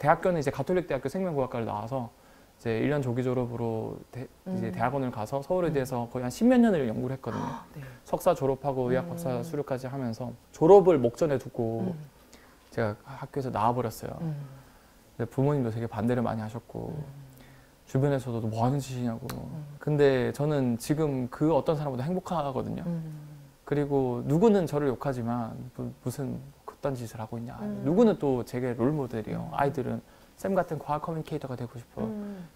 대학교는 이제 가톨릭 대학교 생명공학과를 나와서 이제 1년 조기 졸업으로 이제 대학원을 가서 서울의대에서 거의 한 10몇 년을 연구를 했거든요. 네. 석사 졸업하고 의학 박사 수료까지 하면서 졸업을 목전에 두고 제가 학교에서 나와버렸어요. 근데 부모님도 되게 반대를 많이 하셨고 주변에서도 뭐 하는 짓이냐고. 근데 저는 지금 그 어떤 사람보다 행복하거든요. 그리고 누구는 저를 욕하지만 무슨 그딴 짓을 하고 있냐. 누구는 또 제게 롤모델이에요. 아이들은 쌤 같은 과학 커뮤니케이터가 되고 싶어.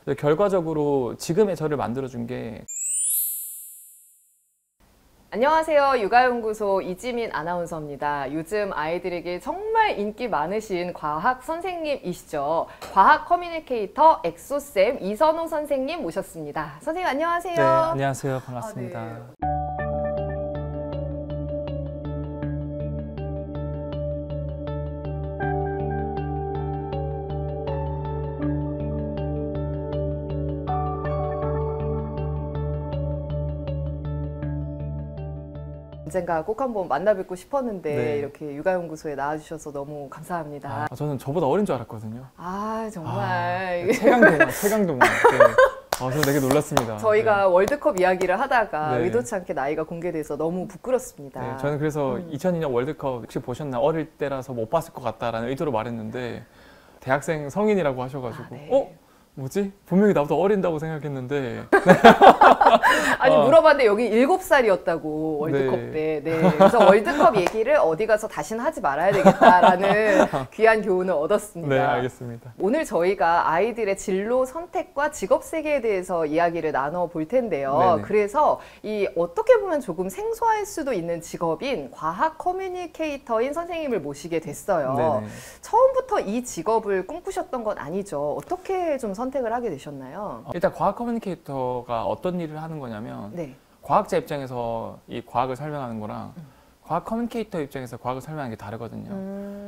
그래서 결과적으로 지금의 저를 만들어준 게 안녕하세요. 육아연구소 이지민 아나운서입니다. 요즘 아이들에게 정말 인기 많으신 과학 선생님이시죠. 과학 커뮤니케이터 엑소쌤 이선호 선생님 모셨습니다. 선생님 안녕하세요. 네, 안녕하세요. 반갑습니다. 네. 언젠가 꼭 한번 만나 뵙고 싶었는데 네. 이렇게 육아연구소에 나와주셔서 너무 감사합니다. 저는 저보다 어린 줄 알았거든요. 정말. 최강동원. 네. 저는 되게 놀랐습니다. 저희가 네. 월드컵 이야기를 하다가 네. 의도치 않게 나이가 공개돼서 너무 부끄럽습니다. 네, 저는 그래서 2002년 월드컵 혹시 보셨나 어릴 때라서 못 봤을 것 같다라는 의도로 말했는데 대학생 성인이라고 하셔가지고 네. 뭐지? 분명히 나보다 어린다고 생각했는데 아니 물어봤는데 여기 7살이었다고 월드컵 네. 때. 네. 그래서 월드컵 얘기를 어디 가서 다시는 하지 말아야 되겠다라는 귀한 교훈을 얻었습니다. 네, 알겠습니다. 오늘 저희가 아이들의 진로 선택과 직업 세계에 대해서 이야기를 나눠 볼 텐데요. 네네. 그래서 이 어떻게 보면 조금 생소할 수도 있는 직업인 과학 커뮤니케이터인 선생님을 모시게 됐어요. 네네. 처음부터 이 직업을 꿈꾸셨던 건 아니죠. 어떻게 좀 선택을 하게 되셨나요? 일단 과학 커뮤니케이터가 어떤 일을 하는 거냐면 네. 과학자 입장에서 이 과학을 설명하는 거랑 과학 커뮤니케이터 입장에서 과학을 설명하는 게 다르거든요.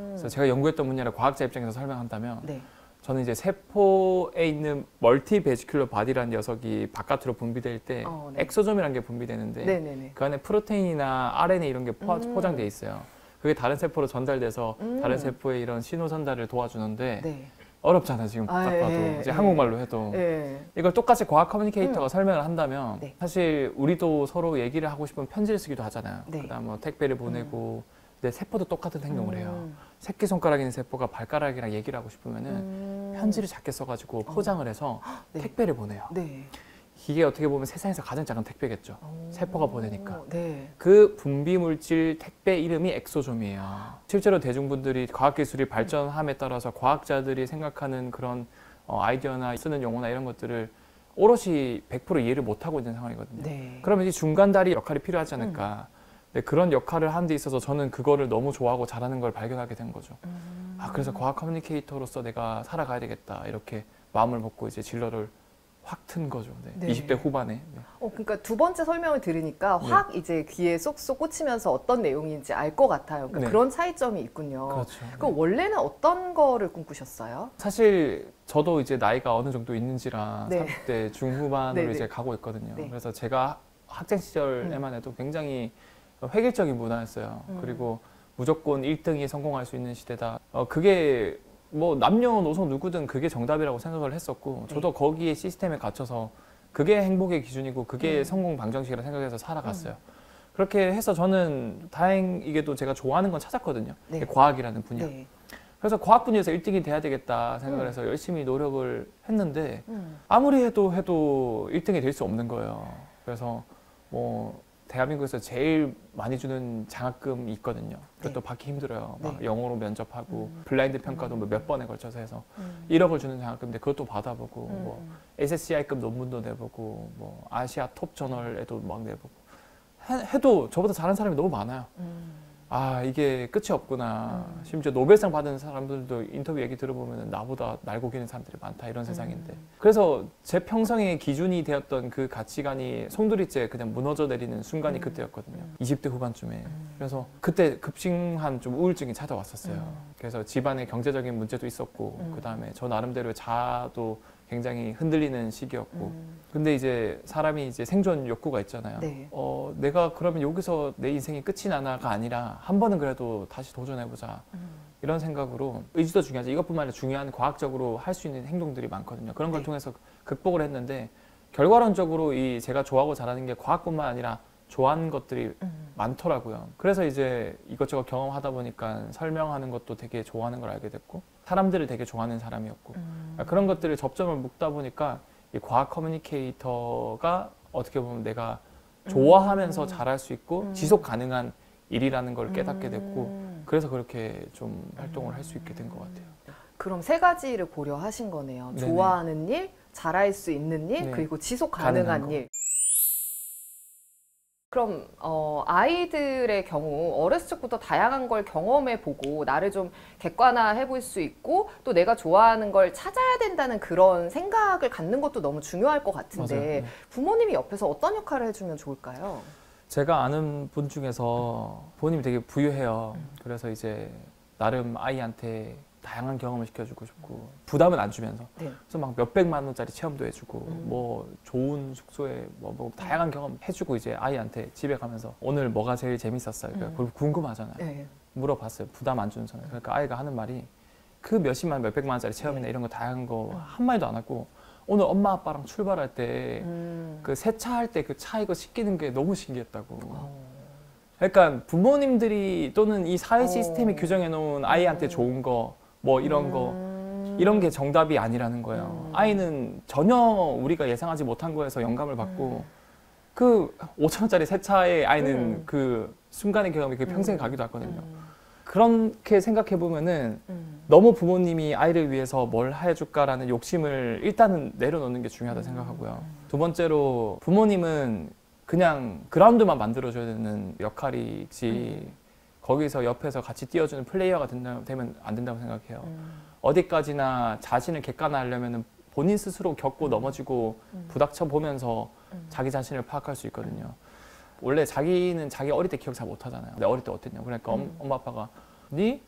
그래서 제가 연구했던 분야를 과학자 입장에서 설명한다면 네. 저는 이제 세포에 있는 멀티 베지큘러 바디라는 녀석이 바깥으로 분비될 때 네. 엑소솜이라는 게 분비되는데 네네네. 그 안에 프로테인이나 RNA 이런 게 포장돼 있어요. 그게 다른 세포로 전달돼서 다른 세포의 이런 신호 전달을 도와주는데 네. 어렵잖아요. 지금 딱 봐도 이제 한국말로 해도 이걸 똑같이 과학 커뮤니케이터가 설명을 한다면 네. 사실 우리도 서로 얘기를 하고 싶으면 편지를 쓰기도 하잖아요. 네. 그다음 뭐 택배를 보내고 근데 세포도 똑같은 행동을 해요. 새끼손가락에 있는 세포가 발가락이랑 얘기를 하고 싶으면은 편지를 작게 써가지고 포장을 해서 네. 택배를 보내요. 네. 이게 어떻게 보면 세상에서 가장 작은 택배겠죠. 세포가 보내니까. 네. 그 분비물질 택배 이름이 엑소솜이에요. 실제로 대중분들이 과학기술이 발전함에 따라서 과학자들이 생각하는 그런 아이디어나 쓰는 용어나 이런 것들을 오롯이 100% 이해를 못하고 있는 상황이거든요. 네. 그러면 이 중간다리 역할이 필요하지 않을까. 네, 그런 역할을 하는 데 있어서 저는 그거를 너무 좋아하고 잘하는 걸 발견하게 된 거죠. 그래서 과학 커뮤니케이터로서 내가 살아가야 되겠다. 이렇게 마음을 먹고 이제 진로를 확 튼 거죠. 네. 네. 20대 후반에. 네. 그러니까 두 번째 설명을 들으니까 확 이제 귀에 쏙쏙 꽂히면서 어떤 내용인지 알 것 같아요. 그러니까 네. 그런 차이점이 있군요. 그렇죠. 그럼 원래는 어떤 거를 꿈꾸셨어요? 사실 저도 이제 나이가 어느 정도 있는지라 네. 30대 중후반으로 네네. 이제 가고 있거든요. 네. 그래서 제가 학생 시절에만 해도 굉장히 획일적인 문화였어요. 그리고 무조건 1등이 성공할 수 있는 시대다. 그게 뭐 남녀노소 누구든 그게 정답이라고 생각을 했었고 저도 거기에 시스템에 갇혀서 그게 행복의 기준이고 그게 성공 방정식이라 생각해서 살아갔어요. 그렇게 해서 저는 다행이게도 제가 좋아하는 건 찾았거든요. 네. 과학이라는 분야. 네. 그래서 과학 분야에서 1등이 돼야 되겠다 생각을 해서 열심히 노력을 했는데 아무리 해도 1등이 될 수 없는 거예요. 그래서 뭐 대한민국에서 제일 많이 주는 장학금이 있거든요. 그것도 받기 힘들어요. 막 영어로 면접하고 블라인드 평가도 몇 번에 걸쳐서 해서 1억을 주는 장학금인데 그것도 받아보고 뭐 SSCI급 논문도 내보고 뭐 아시아 톱 저널에도 막 내보고 해도 저보다 잘하는 사람이 너무 많아요. 이게 끝이 없구나. 심지어 노벨상 받은 사람들도 인터뷰 얘기 들어보면 나보다 날고 기는 사람들이 많다 이런 세상인데. 그래서 제 평생의 기준이 되었던 그 가치관이 송두리째 그냥 무너져 내리는 순간이 그때였거든요. 20대 후반쯤에. 그래서 그때 급식한 좀 우울증이 찾아왔었어요. 그래서 집안에 경제적인 문제도 있었고 그 다음에 저 나름대로 자아도 굉장히 흔들리는 시기였고 근데 이제 사람이 이제 생존 욕구가 있잖아요. 네. 내가 그러면 여기서 내 인생이 끝이 나나가 아니라 한 번은 그래도 다시 도전해보자. 이런 생각으로 의지도 중요하지 이것뿐만 아니라 중요한 과학적으로 할 수 있는 행동들이 많거든요. 그런 걸 통해서 극복을 했는데 결과론적으로 이 제가 좋아하고 잘하는 게 과학뿐만 아니라 좋아하는 것들이 많더라고요. 그래서 이제 이것저것 경험하다 보니까 설명하는 것도 되게 좋아하는 걸 알게 됐고 사람들을 되게 좋아하는 사람이었고 그런 것들을 접점을 묶다 보니까 이 과학 커뮤니케이터가 어떻게 보면 내가 좋아하면서 잘할 수 있고 지속 가능한 일이라는 걸 깨닫게 됐고 그래서 그렇게 좀 활동을 할 수 있게 된 것 같아요. 그럼 세 가지를 고려하신 거네요. 네네. 좋아하는 일, 잘할 수 있는 일, 네. 그리고 지속 가능한 가능한 일. 그럼 아이들의 경우 어렸을 적부터 다양한 걸 경험해보고 나를 좀 객관화해 볼 수 있고 또 내가 좋아하는 걸 찾아야 된다는 그런 생각을 갖는 것도 너무 중요할 것 같은데 맞아요. 네. 부모님이 옆에서 어떤 역할을 해주면 좋을까요? 제가 아는 분 중에서 부모님이 되게 부유해요. 그래서 이제 나름 아이한테 다양한 경험을 시켜주고 싶고 부담은 안 주면서 네. 그래서 막 몇백만 원짜리 체험도 해주고 뭐 좋은 숙소에 뭐 다양한 경험 해주고 이제 아이한테 집에 가면서 오늘 뭐가 제일 재밌었어요. 그러니까 그걸 궁금하잖아요. 네. 물어봤어요. 부담 안 주는 선에. 그러니까 아이가 하는 말이 그 몇십만 몇백만 원짜리 체험이나 이런 거 다양한 거 한마디도 안 하고 오늘 엄마 아빠랑 출발할 때 그 세차할 때 그 차 이거 씻기는 게 너무 신기했다고. 그러니까 부모님들이 또는 이 사회 시스템이 규정해 놓은 아이한테 좋은 거 뭐 이런 거 이런 게 정답이 아니라는 거예요. 아이는 전혀 우리가 예상하지 못한 거에서 영감을 받고 그 5,000원짜리 세차에 아이는 그 순간의 경험이 그 평생에 가기도 하거든요. 그렇게 생각해 보면은 너무 부모님이 아이를 위해서 뭘 해줄까라는 욕심을 일단은 내려놓는 게 중요하다 생각하고요. 두 번째로 부모님은 그냥 그라운드만 만들어줘야 되는 역할이지 거기서 옆에서 같이 뛰어주는 플레이어가 되면 안 된다고 생각해요. 어디까지나 자신을 객관화하려면 본인 스스로 겪고 넘어지고 부닥쳐 보면서 자기 자신을 파악할 수 있거든요. 원래 자기는 자기 어릴 때 기억 잘 못하잖아요. 내 어릴 때 어땠냐고. 그러니까 엄마 아빠가 네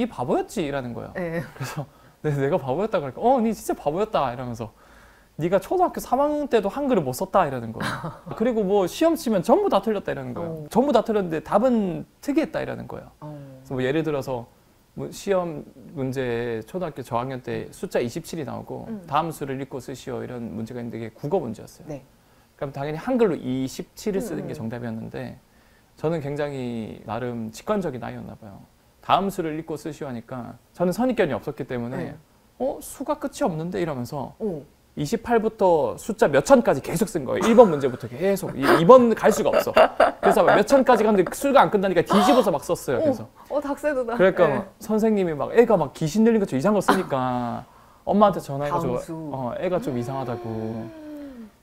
바보였지 이라는 거예요. 네. 그래서 내가 바보였다 그러니까 네 진짜 바보였다 이러면서 네가 초등학교 3학년 때도 한글을 못 썼다 이러는 거예요. 그리고 뭐 시험 치면 전부 다 틀렸다 이러는 거예요. 전부 다 틀렸는데 답은 특이했다 이러는 거예요. 그래서 뭐 예를 들어서 뭐 시험 문제에 초등학교 저학년 때 숫자 27이 나오고 다음 수를 읽고 쓰시오 이런 문제가 있는데 이게 국어 문제였어요. 네. 그럼 당연히 한글로 27을 쓰는 게 정답이었는데 저는 굉장히 나름 직관적인 아이였나 봐요. 다음 수를 읽고 쓰시오 하니까 저는 선입견이 없었기 때문에 수가 끝이 없는데 이러면서 28부터 숫자 몇 천까지 계속 쓴 거예요. 1번 문제부터 계속. 2번 갈 수가 없어. 그래서 몇 천까지 갔는데 수가 안 끝나니까 뒤집어서 막 썼어요. 그래서. 닭새도다. 그러니까 네. 선생님이 막 애가 막 귀신 들린 것처럼 이상한 거 쓰니까 엄마한테 전화해가지고 애가 좀 이상하다고.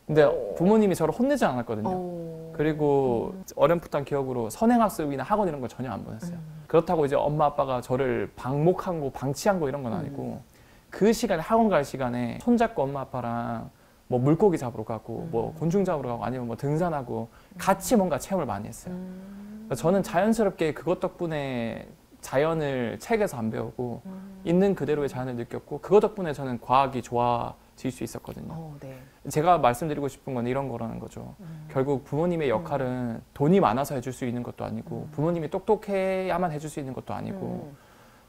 근데 부모님이 저를 혼내지 않았거든요. 그리고 어렴풋한 기억으로 선행학습이나 학원 이런 걸 전혀 안 보냈어요. 그렇다고 이제 엄마 아빠가 저를 방목한 거, 방치한 거 이런 건 아니고 그 시간에 학원 갈 시간에 손잡고 엄마 아빠랑 뭐 물고기 잡으러 가고 뭐 곤충 잡으러 가고 아니면 뭐 등산하고 같이 뭔가 체험을 많이 했어요. 그러니까 저는 자연스럽게 그것 덕분에 자연을 책에서 안 배우고 있는 그대로의 자연을 느꼈고 그것 덕분에 저는 과학이 좋아질 수 있었거든요. 네. 제가 말씀드리고 싶은 건 이런 거라는 거죠. 결국 부모님의 역할은 돈이 많아서 해줄 수 있는 것도 아니고 부모님이 똑똑해야만 해줄 수 있는 것도 아니고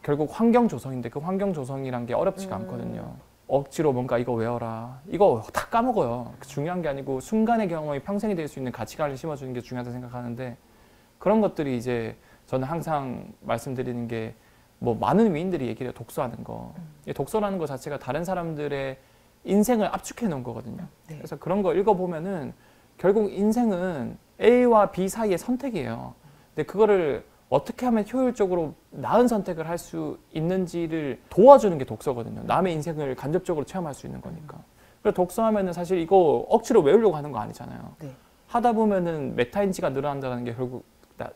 결국 환경 조성인데 그 환경 조성이란 게 어렵지가 않거든요. 억지로 뭔가 이거 외워라. 이거 다 까먹어요. 중요한 게 아니고 순간의 경험이 평생이 될 수 있는 가치관을 심어주는 게 중요하다고 생각하는데 그런 것들이 이제 저는 항상 말씀드리는 게 뭐 많은 위인들이 얘기를 해요. 독서하는 거. 독서라는 거 자체가 다른 사람들의 인생을 압축해 놓은 거거든요. 네. 그래서 그런 거 읽어보면은 결국 인생은 A와 B 사이의 선택이에요. 근데 그거를 어떻게 하면 효율적으로 나은 선택을 할 수 있는지를 도와주는 게 독서거든요. 남의 인생을 간접적으로 체험할 수 있는 거니까. 그래서 독서하면은 사실 이거 억지로 외우려고 하는 거 아니잖아요. 네. 하다 보면은 메타인지가 늘어난다는 게 결국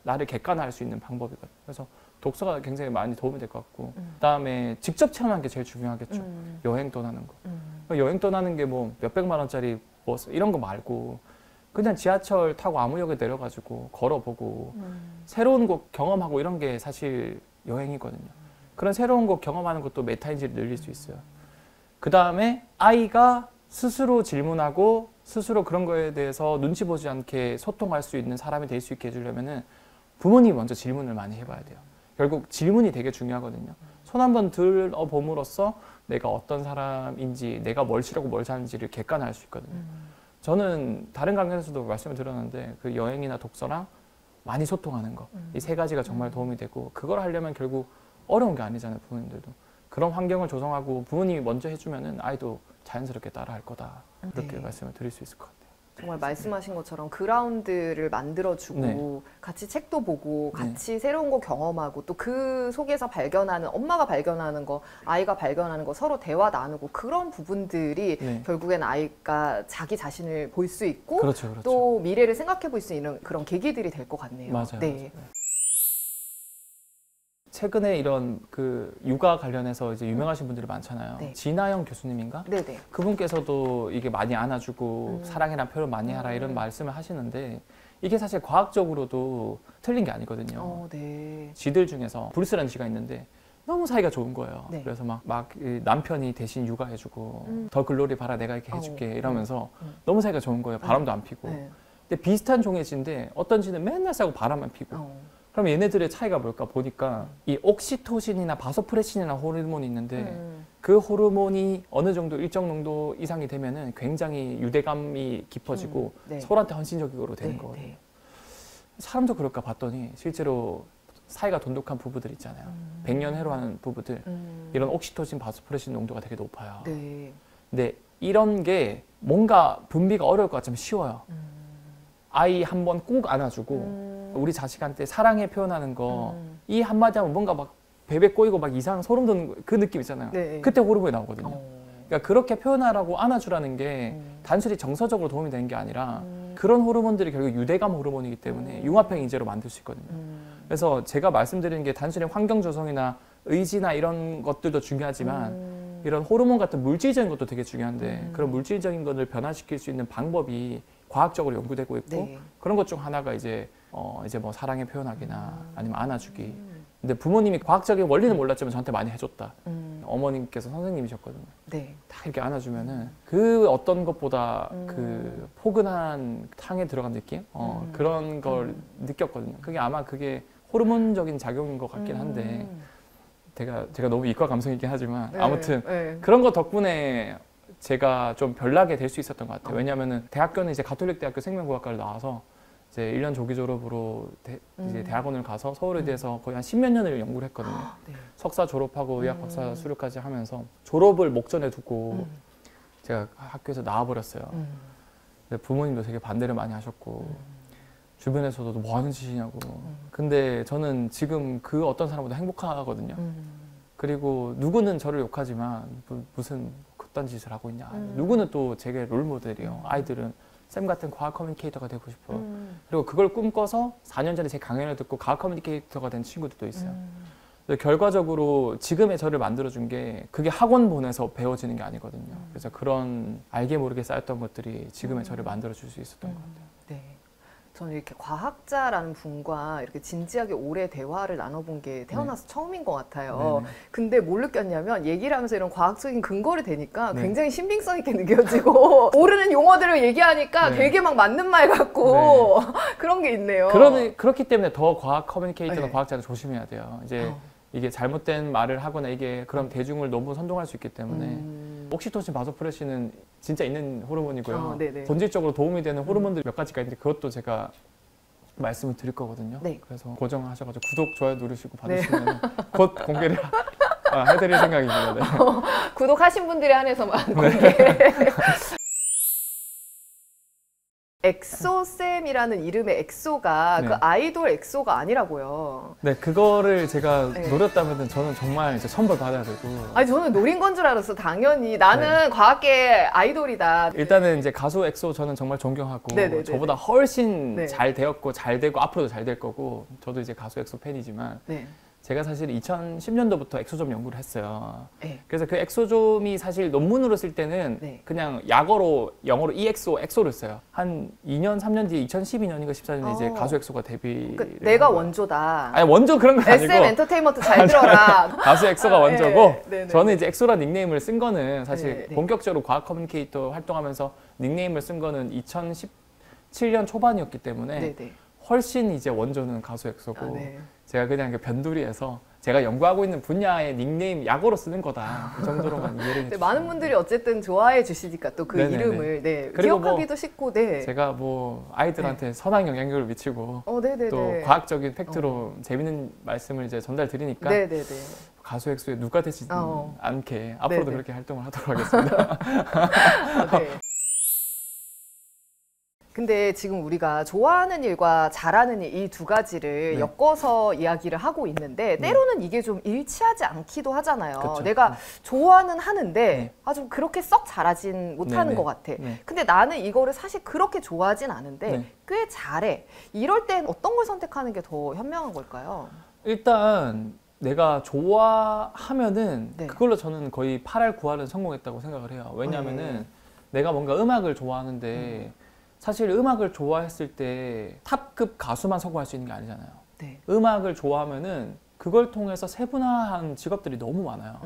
나를 객관화할 수 있는 방법이거든요. 그래서 독서가 굉장히 많이 도움이 될 것 같고 그다음에 직접 체험하는 게 제일 중요하겠죠. 여행 떠나는 거. 여행 떠나는 게 뭐 몇백만 원짜리 뭐 이런 거 말고 그냥 지하철 타고 아무 역에 내려가지고 걸어보고 새로운 곳 경험하고 이런 게 사실 여행이거든요. 그런 새로운 곳 경험하는 것도 메타인지를 늘릴 수 있어요. 그 다음에 아이가 스스로 질문하고 스스로 그런 거에 대해서 눈치 보지 않게 소통할 수 있는 사람이 될 수 있게 해주려면은 부모님이 먼저 질문을 많이 해봐야 돼요. 결국 질문이 되게 중요하거든요. 손 한번 들어봄으로써 내가 어떤 사람인지, 내가 뭘 싫어하고 뭘 잘하는지를 객관화할 수 있거든요. 저는 다른 강연에서도 말씀을 드렸는데 그 여행이나 독서랑 많이 소통하는 거, 이 세 가지가 정말 도움이 되고, 그걸 하려면 결국 어려운 게 아니잖아요. 부모님들도 그런 환경을 조성하고 부모님이 먼저 해주면은 아이도 자연스럽게 따라할 거다, 그렇게 말씀을 드릴 수 있을 것 같아요. 정말 말씀하신 것처럼 그라운드를 만들어주고 같이 책도 보고 같이 새로운 거 경험하고 또 그 속에서 발견하는, 엄마가 발견하는 거, 아이가 발견하는 거 서로 대화 나누고, 그런 부분들이 결국엔 아이가 자기 자신을 볼 수 있고 그렇죠. 또 미래를 생각해 볼 수 있는 그런 계기들이 될 것 같네요. 맞아요. 네. 맞아요. 최근에 이런 그 육아 관련해서 이제 유명하신 분들이 많잖아요. 진아영 교수님인가? 네네. 그분께서도 이게 많이 안아주고 사랑이란 표현 많이 하라 이런 말씀을 하시는데, 이게 사실 과학적으로도 틀린 게 아니거든요. 쥐들 중에서 브루스라는 쥐가 있는데 너무 사이가 좋은 거예요. 그래서 막 남편이 대신 육아해주고 더 글로리 봐라 내가 이렇게 해줄게 이러면서 너무 사이가 좋은 거예요. 바람도 안 피고. 근데 비슷한 종의 쥐인데 어떤 쥐는 맨날 싸고 바람만 피고. 그럼 얘네들의 차이가 뭘까 보니까 이 옥시토신이나 바소프레신이나 호르몬이 있는데 그 호르몬이 어느 정도 일정 농도 이상이 되면은 굉장히 유대감이 깊어지고 서로한테 헌신적으로 되는 거거든요. 사람도 그럴까 봤더니 실제로 사이가 돈독한 부부들 있잖아요. 100년 해로하는 부부들, 이런 옥시토신, 바소프레신 농도가 되게 높아요. 근데 이런 게 뭔가 분비가 어려울 것 같지만 쉬워요. 아이 한 번 꼭 안아주고 우리 자식한테 사랑해 표현하는 거, 이 한마디 하면 뭔가 막 베베 꼬이고 막 이상 소름 돋는 그 느낌 있잖아요. 그때 호르몬이 나오거든요. 그러니까 그렇게 표현하라고 안아주라는 게 단순히 정서적으로 도움이 되는 게 아니라 그런 호르몬들이 결국 유대감 호르몬이기 때문에 융합형 인재로 만들 수 있거든요. 그래서 제가 말씀드리는 게 단순히 환경 조성이나 의지나 이런 것들도 중요하지만 이런 호르몬 같은 물질적인 것도 되게 중요한데, 그런 물질적인 것을 변화시킬 수 있는 방법이 과학적으로 연구되고 있고, 그런 것 중 하나가 이제 뭐 사랑의 표현하기나 아니면 안아주기. 근데 부모님이 과학적인 원리는 몰랐지만 저한테 많이 해줬다. 어머님께서 선생님이셨거든요. 딱 이렇게 안아주면은 그 어떤 것보다 그 포근한 탕에 들어간 느낌? 그런 걸 느꼈거든요. 그게 아마 그게 호르몬적인 작용인 것 같긴 한데, 제가 너무 이과 감성이긴 하지만 아무튼 그런 거 덕분에 제가 좀 별나게 될 수 있었던 것 같아요. 왜냐하면은 대학교는 이제 가톨릭 대학교 생명공학과를 나와서 이제 1년 조기 졸업으로 이제 대학원을 가서 서울의대에서 거의 한 10몇 년을 연구를 했거든요. 석사 졸업하고 의학 박사 수료까지 하면서 졸업을 목전에 두고 제가 학교에서 나와버렸어요. 근데 부모님도 되게 반대를 많이 하셨고 주변에서도 뭐 하는 짓이냐고. 근데 저는 지금 그 어떤 사람보다 행복하거든요. 그리고 누구는 저를 욕하지만 무슨 그딴 짓을 하고 있냐. 누구는 또 제게 롤모델이에요. 아이들은 쌤 같은 과학 커뮤니케이터가 되고 싶어. 그리고 그걸 꿈꿔서 4년 전에 제 강연을 듣고 과학 커뮤니케이터가 된 친구들도 있어요. 결과적으로 지금의 저를 만들어준 게 그게 학원 보내서 배워지는 게 아니거든요. 그래서 그런 알게 모르게 쌓였던 것들이 지금의 저를 만들어줄 수 있었던 것 같아요. 저는 이렇게 과학자라는 분과 이렇게 진지하게 오래 대화를 나눠본 게 태어나서 처음인 것 같아요. 근데 뭘 느꼈냐면 얘기를 하면서 이런 과학적인 근거를 대니까 굉장히 신빙성 있게 느껴지고 모르는 용어들을 얘기하니까 되게 막 맞는 말 같고 그런 게 있네요. 그렇기 때문에 더 과학 커뮤니케이터나 과학자는 조심해야 돼요. 이제 이게 잘못된 말을 하거나 이게 그럼 대중을 너무 선동할 수 있기 때문에 옥시토신, 바소프레신은 진짜 있는 호르몬이고요. 본질적으로 도움이 되는 호르몬들 몇 가지가 있는데 그것도 제가 말씀을 드릴 거거든요. 그래서 고정하셔가지고 구독, 좋아요 누르시고 받으시면 곧 공개를 해드릴 생각입니다. 구독하신 분들에 한해서만 공개. 엑소쌤이라는 이름의 엑소가 그 아이돌 엑소가 아니라고요. 그거를 제가 노렸다면 저는 정말 이제 천벌 받아야 되고. 아니 저는 노린 건 줄 알았어. 당연히 나는 과학계 아이돌이다. 일단은 이제 가수 엑소 저는 정말 존경하고 저보다 훨씬 잘 되었고 잘 되고 앞으로도 잘 될 거고, 저도 이제 가수 엑소 팬이지만 제가 사실 2010년도부터 엑소점 연구를 했어요. 그래서 그 엑소점이 사실 논문으로 쓸 때는 그냥 약어로 영어로 EXO, 엑소를 써요. 한 2년, 3년 뒤에 2012년인가 14년에 이제 가수 엑소가 데뷔. 그러니까 내가 원조다. 아니 원조 그런 건 아니고. SM 엔터테인먼트 잘 들어라. 가수 엑소가 원조고 저는 이제 엑소라 닉네임을 쓴 거는 사실 본격적으로 과학 커뮤니케이터 활동하면서 닉네임을 쓴 거는 2017년 초반이었기 때문에 훨씬 이제 원조는 가수 엑소고 제가 그냥 변두리해서 제가 연구하고 있는 분야의 닉네임 약어로 쓰는 거다. 그 정도로만 이해를 네, 해주시면. 많은 분들이 어쨌든 좋아해 주시니까 또 그 네네네. 이름을 네, 그리고 기억하기도 쉽고 네. 제가 뭐 아이들한테 선한 영향력을 미치고 네네네. 또 과학적인 팩트로 재밌는 말씀을 이제 전달 드리니까 네네네. 가수 엑소에 누가 되지 않게 앞으로도 네네. 그렇게 활동을 하도록 하겠습니다. 네. 근데 지금 우리가 좋아하는 일과 잘하는 일 이 두 가지를 네. 엮어서 이야기를 하고 있는데 때로는 이게 좀 일치하지 않기도 하잖아요. 그쵸. 내가 좋아는 하는데 네. 좀 그렇게 썩 잘하진 못하는 네네. 것 같아. 네. 근데 나는 이거를 사실 그렇게 좋아하진 않은데 네. 꽤 잘해. 이럴 땐 어떤 걸 선택하는 게 더 현명한 걸까요? 일단 내가 좋아하면은 네. 그걸로 저는 거의 8할 9할은 성공했다고 생각을 해요. 왜냐하면은 내가 뭔가 음악을 좋아하는데 사실 음악을 좋아했을 때 탑급 가수만 성공할 수 있는 게 아니잖아요. 네. 음악을 좋아하면은 그걸 통해서 세분화한 직업들이 너무 많아요.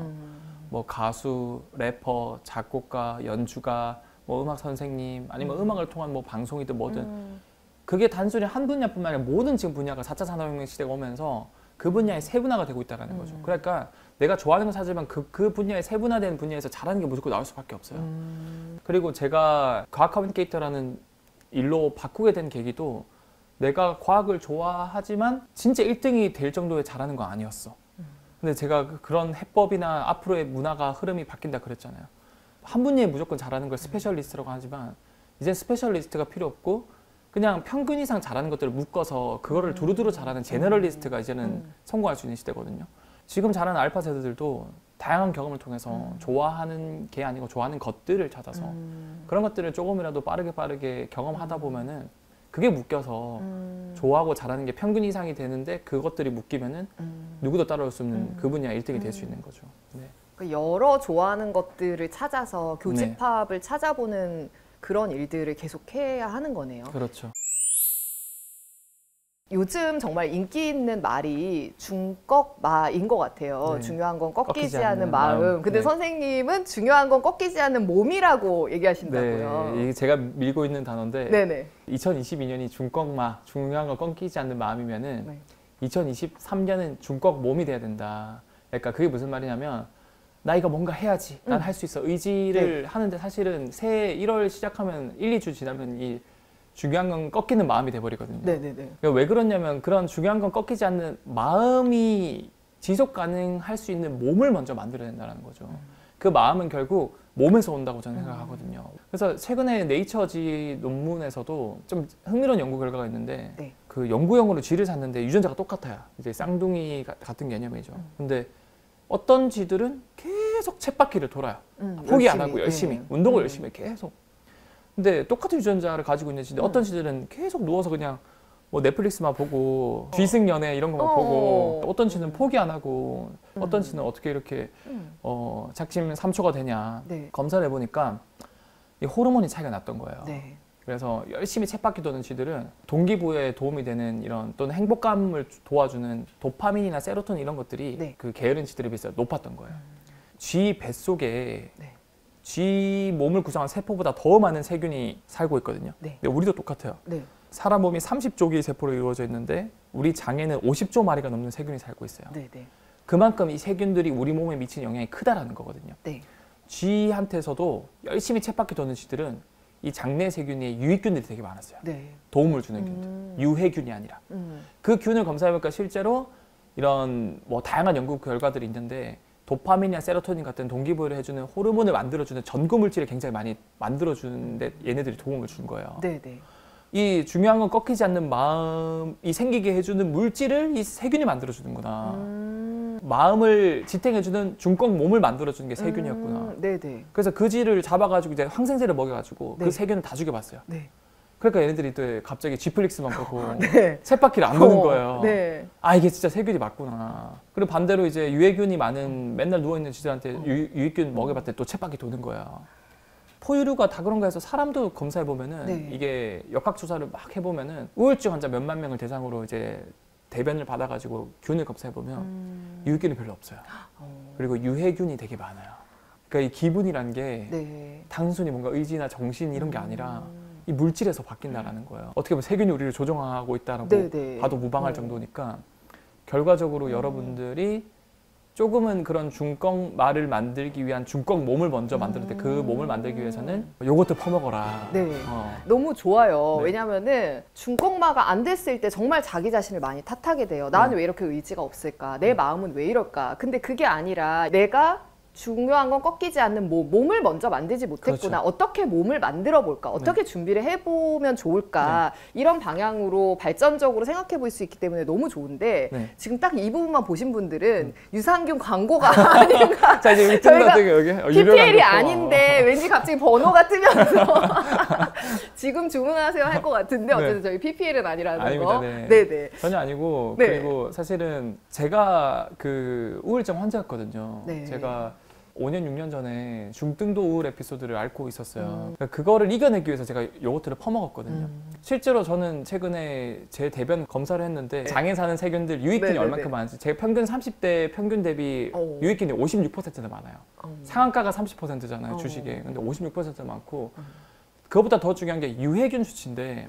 뭐 가수, 래퍼, 작곡가, 연주가, 뭐 음악 선생님, 아니면 음악을 통한 뭐 방송이든 뭐든 그게 단순히 한 분야뿐만 아니라 모든 지금 분야가 4차 산업혁명 시대가 오면서 그 분야의 세분화가 되고 있다는 거죠. 그러니까 내가 좋아하는 건 사지만 그 분야의 세분화된 분야에서 잘하는 게 무조건 나올 수밖에 없어요. 그리고 제가 과학 커뮤니케이터라는 일로 바꾸게 된 계기도 내가 과학을 좋아하지만 진짜 1등이 될 정도의 잘하는 건 아니었어. 근데 제가 그런 해법이나 앞으로의 문화가 흐름이 바뀐다 그랬잖아요. 한 분야에 무조건 잘하는 걸 스페셜리스트라고 하지만 이제 스페셜리스트가 필요 없고 그냥 평균 이상 잘하는 것들을 묶어서 그거를 두루두루 잘하는 제너럴리스트가 이제는 성공할 수 있는 시대거든요. 지금 잘하는 알파 세대들도 다양한 경험을 통해서 좋아하는 게 아니고 좋아하는 것들을 찾아서 그런 것들을 조금이라도 빠르게 경험하다 보면은 그게 묶여서 좋아하고 잘하는 게 평균 이상이 되는데 그것들이 묶이면은 누구도 따라올 수 없는 그 분야 1등이 될 수 있는 거죠. 네. 여러 좋아하는 것들을 찾아서 교집합을 찾아보는 그런 일들을 계속해야 하는 거네요. 그렇죠. 요즘 정말 인기 있는 말이 중꺾마인 것 같아요. 네. 중요한 건 꺾이지 않는 마음. 근데 네. 선생님은 중요한 건 꺾이지 않는 몸이라고 얘기하신다고요. 네, 이게 제가 밀고 있는 단어인데 네네. 2022년이 중꺾마, 중요한 건 꺾이지 않는 마음이면은 네. 2023년은 중꺾 몸이 돼야 된다. 그러니까 그게 무슨 말이냐면 나 이거 뭔가 해야지. 난 할 수 있어. 의지를 하는데 사실은 새해 1월 시작하면 1, 2주 지나면 이 중요한 건 꺾이는 마음이 돼버리거든요. 네네네. 그러니까 왜 그러냐면 그런 중요한 건 꺾이지 않는 마음이 지속 가능할 수 있는 몸을 먼저 만들어야 된다는 거죠. 그 마음은 결국 몸에서 온다고 저는 생각하거든요. 그래서 최근에 네이처지 논문에서도 좀 흥미로운 연구 결과가 있는데 네. 그 연구용으로 쥐를 샀는데 유전자가 똑같아요. 이제 쌍둥이 같은 개념이죠. 근데 어떤 쥐들은 계속 쳇바퀴를 돌아요. 포기 안 하고 열심히 운동을 열심히 계속. 근데 똑같은 유전자를 가지고 있는 쥐인데 어떤 쥐들은 계속 누워서 그냥 뭐 넷플릭스만 보고 쥐승 연애 이런 거만 보고 어떤 쥐는 포기 안 하고 어떤 쥐는 어떻게 이렇게 작심 3초가 되냐 네. 검사를 해보니까 이 호르몬이 차이가 났던 거예요. 네. 그래서 열심히 쳇바퀴 도는 쥐들은 동기부여에 도움이 되는 이런 또는 행복감을 도와주는 도파민이나 세로토닌 이런 것들이 네. 그 게으른 쥐들에 비해서 높았던 거예요. 쥐 뱃속에 네. 쥐 몸을 구성한 세포보다 더 많은 세균이 살고 있거든요. 네. 근데 우리도 똑같아요. 네. 사람 몸이 30조 개의 세포로 이루어져 있는데 우리 장에는 50조 마리가 넘는 세균이 살고 있어요. 네. 네. 그만큼 이 세균들이 우리 몸에 미치는 영향이 크다라는 거거든요. 네. 쥐한테서도 열심히 쳇바퀴 도는 쥐들은 이 장내 세균에 유익균들이 되게 많았어요. 네. 도움을 주는 균들. 유해균이 아니라. 그 균을 검사해보니까 실제로 이런 뭐 다양한 연구 결과들이 있는데 도파민이나 세로토닌 같은 동기부여를 해주는 호르몬을 만들어주는 전구 물질을 굉장히 많이 만들어주는데 얘네들이 도움을 준 거예요. 네. 네. 이 중요한 건 꺾이지 않는 마음이 생기게 해주는 물질을 이 세균이 만들어주는구나. 마음을 지탱해주는 중꺾 몸을 만들어주는 게 세균이었구나. 네네. 그래서 그 쥐를 잡아가지고 이제 항생제를 먹여가지고 네. 그 세균을 다 죽여봤어요. 네. 그러니까 얘네들이 또 갑자기 쥐플릭스만 보고 네. 쳇바퀴를 안 도는 거예요. 네. 아 이게 진짜 세균이 맞구나. 그리고 반대로 이제 유해균이 많은 맨날 누워있는 쥐들한테 유익균 먹여봤더니 또 쳇바퀴 도는 거야. 포유류가 다 그런가 해서 사람도 검사해보면은 네. 이게 역학조사를 막 해보면은 우울증 환자 몇만 명을 대상으로 이제 대변을 받아가지고 균을 검사해보면 유익균이 별로 없어요. 그리고 유해균이 되게 많아요. 그러니까 이 기분이란 게 네. 단순히 뭔가 의지나 정신 이런 게 아니라 이 물질에서 바뀐다라는 거예요. 어떻게 보면 세균이 우리를 조종하고 있다라고 네네. 봐도 무방할 정도니까 결과적으로 여러분들이 조금은 그런 중꺽말을 만들기 위한 중꺽 몸을 먼저 만들 때 그 몸을 만들기 위해서는 요거트 퍼먹어라. 네. 너무 좋아요. 네. 왜냐면은 중꺽마가 안 됐을 때 정말 자기 자신을 많이 탓하게 돼요. 나는 왜 이렇게 의지가 없을까? 내 마음은 왜 이럴까? 근데 그게 아니라 내가 중요한 건 꺾이지 않는 몸을 먼저 만들지 못했구나. 그렇죠. 어떻게 몸을 만들어 볼까? 어떻게 준비를 해보면 좋을까? 이런 방향으로 발전적으로 생각해 볼 수 있기 때문에 너무 좋은데 지금 딱 이 부분만 보신 분들은 유산균 광고가 아닌가? 자, 이제 저희가 여기 PPL이 아닌데 왠지 갑자기 번호가 뜨면서 지금 주문하세요 할 것 같은데 어쨌든 저희 PPL은 아니라는 아닙니다. 거. 네. 네네. 전혀 아니고 네. 그리고 사실은 제가 그 우울증 환자였거든요. 네. 제가 5년, 6년 전에 중등도 우울 에피소드를 앓고 있었어요. 그러니까 그거를 이겨내기 위해서 제가 요거트를 퍼먹었거든요. 실제로 저는 최근에 제 대변 검사를 했는데 장에 사는 세균들 유익균이 네네네. 얼만큼 많은지 제 평균 30대 평균 대비 유익균이 56%나 많아요. 상한가가 30%잖아요, 주식에. 근데 56% 많고 그거보다 더 중요한 게 유해균 수치인데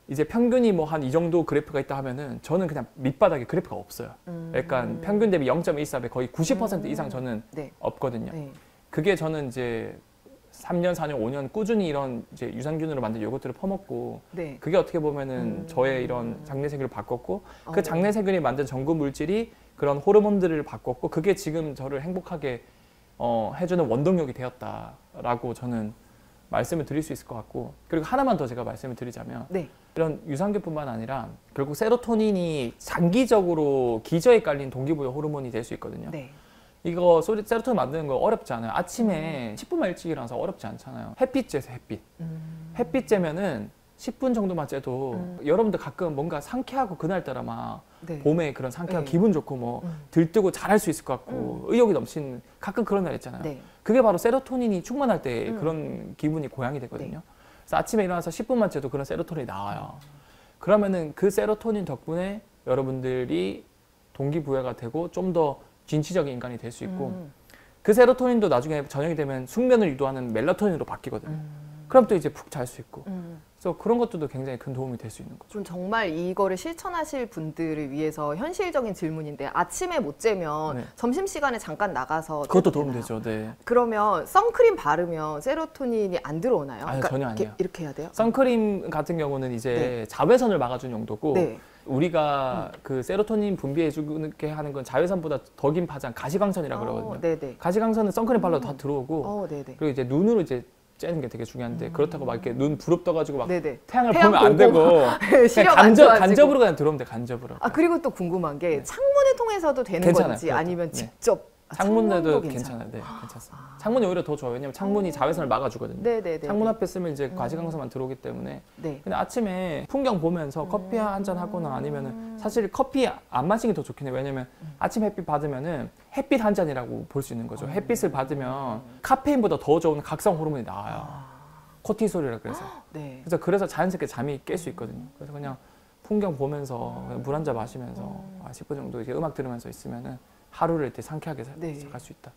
이제 평균이 뭐 한 이 정도 그래프가 있다 하면은 저는 그냥 밑바닥에 그래프가 없어요. 약간 평균 대비 0.14배 거의 90% 이상 저는 없거든요. 그게 저는 이제 3년, 4년, 5년 꾸준히 이런 이제 유산균으로 만든 요거트를 퍼먹고 그게 어떻게 보면은 저의 이런 장내세균을 바꿨고 그 장내세균이 만든 전구 물질이 그런 호르몬들을 바꿨고 그게 지금 저를 행복하게 해주는 원동력이 되었다라고 저는 말씀을 드릴 수 있을 것 같고 그리고 하나만 더 제가 말씀을 드리자면 이런 유산균뿐만 아니라 결국 세로토닌이 장기적으로 기저에 깔린 동기부여 호르몬이 될 수 있거든요. 이거 세로토닌 만드는 거 어렵지 않아요. 아침에 10분만 일찍 일어나서 어렵지 않잖아요. 햇빛 쬐세요, 햇빛. 햇빛 쬐면은 10분 정도만 쬐도 여러분들 가끔 뭔가 상쾌하고 그날따라 막 봄에 그런 상쾌하고 기분 좋고 뭐 들뜨고 잘할 수 있을 것 같고 의욕이 넘치는 가끔 그런 날 있잖아요. 그게 바로 세로토닌이 충만할 때 그런 기분이 고양이 되거든요. 그래서 아침에 일어나서 10분만 쬐도 그런 세로토닌이 나와요. 그러면은 그 세로토닌 덕분에 여러분들이 동기부여가 되고 좀 더 진취적인 인간이 될 수 있고 그 세로토닌도 나중에 저녁이 되면 숙면을 유도하는 멜라토닌으로 바뀌거든요. 그럼 또 이제 푹 잘 수 있고 그래서 그런 것들도 굉장히 큰 도움이 될 수 있는 거죠. 좀 정말 이거를 실천하실 분들을 위해서 현실적인 질문인데 아침에 못 재면 점심시간에 잠깐 나가서 그것도 도움 되죠. 네. 그러면 선크림 바르면 세로토닌이 안 들어오나요? 아니, 그러니까 전혀 아니에요. 이렇게 해야 돼요? 선크림 같은 경우는 이제 자외선을 막아주는 용도고 우리가 그 세로토닌 분비해주게 하는 건 자외선보다 더 긴 파장 가시광선이라고 그러거든요. 가시광선은 선크림 발라도 다 들어오고 그리고 이제 눈으로 이제 쬐는 게 되게 중요한데 그렇다고 막 이렇게 눈 부릅떠가지고 막 태양을 보면 안 되고 간접으로 그냥 들어오면 돼. 간접으로. 아 그리고 또 궁금한 게 창문을 통해서도 되는 괜찮아요, 건지 그것도. 아니면 직접 창문에도 괜찮아요. 네, 괜찮습니다. 창문이 오히려 더 좋아요. 왜냐면 창문이 자외선을 막아주거든요. 창문 앞에 쓰면 이제 가시광선만 들어오기 때문에. 근데 아침에 풍경 보면서 커피 한 잔 하거나 아니면은 사실 커피 안 마시는 게 더 좋긴 해요. 왜냐면 아침 햇빛 받으면은 햇빛 한 잔이라고 볼 수 있는 거죠. 햇빛을 받으면 카페인보다 더 좋은 각성 호르몬이 나와요. 코티솔이라 그래서. 그래서 자연스럽게 잠이 깰 수 있거든요. 그래서 그냥 풍경 보면서 물 한 잔 마시면서 10분 정도 이렇게 음악 들으면서 있으면은 하루를 이렇게 상쾌하게 시작할 수 있다.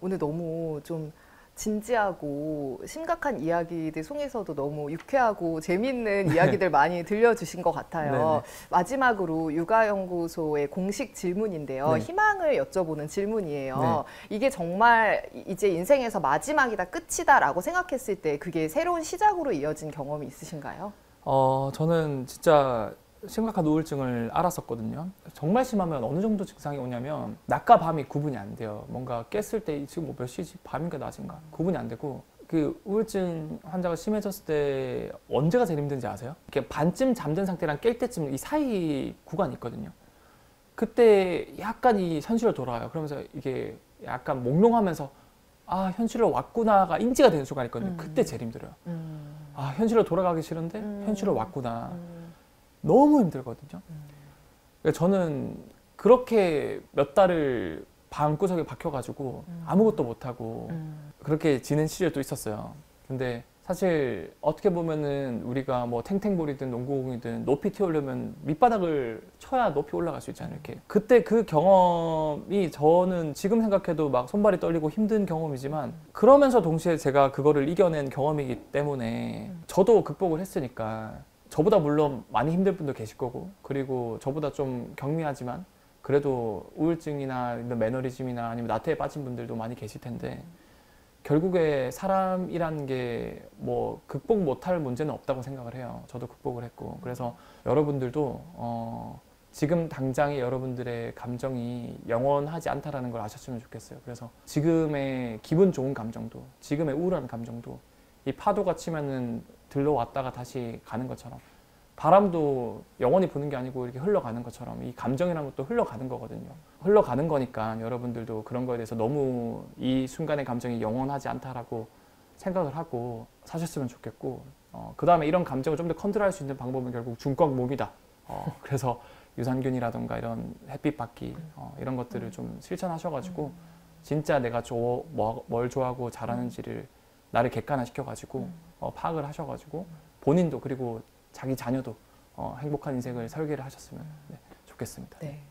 오늘 너무 좀 진지하고 심각한 이야기들 속에서도 너무 유쾌하고 재미있는 이야기들 많이 들려주신 것 같아요. 마지막으로 육아연구소의 공식 질문인데요. 희망을 여쭤보는 질문이에요. 이게 정말 이제 인생에서 마지막이다, 끝이다라고 생각했을 때 그게 새로운 시작으로 이어진 경험이 있으신가요? 저는 진짜 심각한 우울증을 앓았었거든요. 정말 심하면 어느 정도 증상이 오냐면 낮과 밤이 구분이 안 돼요. 뭔가 깼을 때 지금 뭐 몇 시지? 밤인가 낮인가? 구분이 안 되고 그 우울증 환자가 심해졌을 때 언제가 제일 힘든지 아세요? 이렇게 반쯤 잠든 상태랑 깰 때쯤 이 사이 구간이 있거든요. 그때 약간 이 현실로 돌아와요. 그러면서 이게 약간 몽롱하면서 아 현실로 왔구나가 인지가 되는 순간이 있거든요. 그때 제일 힘들어요. 아 현실로 돌아가기 싫은데 현실로 왔구나. 너무 힘들거든요. 그러니까 저는 그렇게 몇 달을 방구석에 박혀가지고 아무것도 못하고 그렇게 지낸 시절도 있었어요. 근데 사실 어떻게 보면은 우리가 뭐 탱탱볼이든 농구공이든 높이 튀어오려면 밑바닥을 쳐야 높이 올라갈 수 있잖아요. 이렇게. 그때 그 경험이 저는 지금 생각해도 막 손발이 떨리고 힘든 경험이지만 그러면서 동시에 제가 그거를 이겨낸 경험이기 때문에 저도 극복을 했으니까 저보다 물론 많이 힘든 분도 계실 거고, 그리고 저보다 좀 경미하지만 그래도 우울증이나 이런 매너리즘이나 아니면 나태에 빠진 분들도 많이 계실 텐데, 결국에 사람이라는 게 뭐 극복 못할 문제는 없다고 생각을 해요. 저도 극복을 했고. 그래서 여러분들도 지금 당장의 여러분들의 감정이 영원하지 않다라는 걸 아셨으면 좋겠어요. 그래서 지금의 기분 좋은 감정도, 지금의 우울한 감정도 이 파도가 치면은 들러왔다가 다시 가는 것처럼, 바람도 영원히 부는 게 아니고 이렇게 흘러가는 것처럼 이 감정이라는 것도 흘러가는 거거든요. 흘러가는 거니까 여러분들도 그런 거에 대해서 너무 이 순간의 감정이 영원하지 않다라고 생각을 하고 사셨으면 좋겠고, 그 다음에 이런 감정을 좀 더 컨트롤할 수 있는 방법은 결국 중꽉 몸이다. 그래서 유산균이라던가 이런 햇빛 받기 이런 것들을 좀 실천하셔가지고 진짜 내가 뭘 좋아하고 잘하는지를 나를 객관화시켜가지고 파악을 하셔가지고 본인도 그리고 자기 자녀도 행복한 인생을 설계를 하셨으면 좋겠습니다. 네.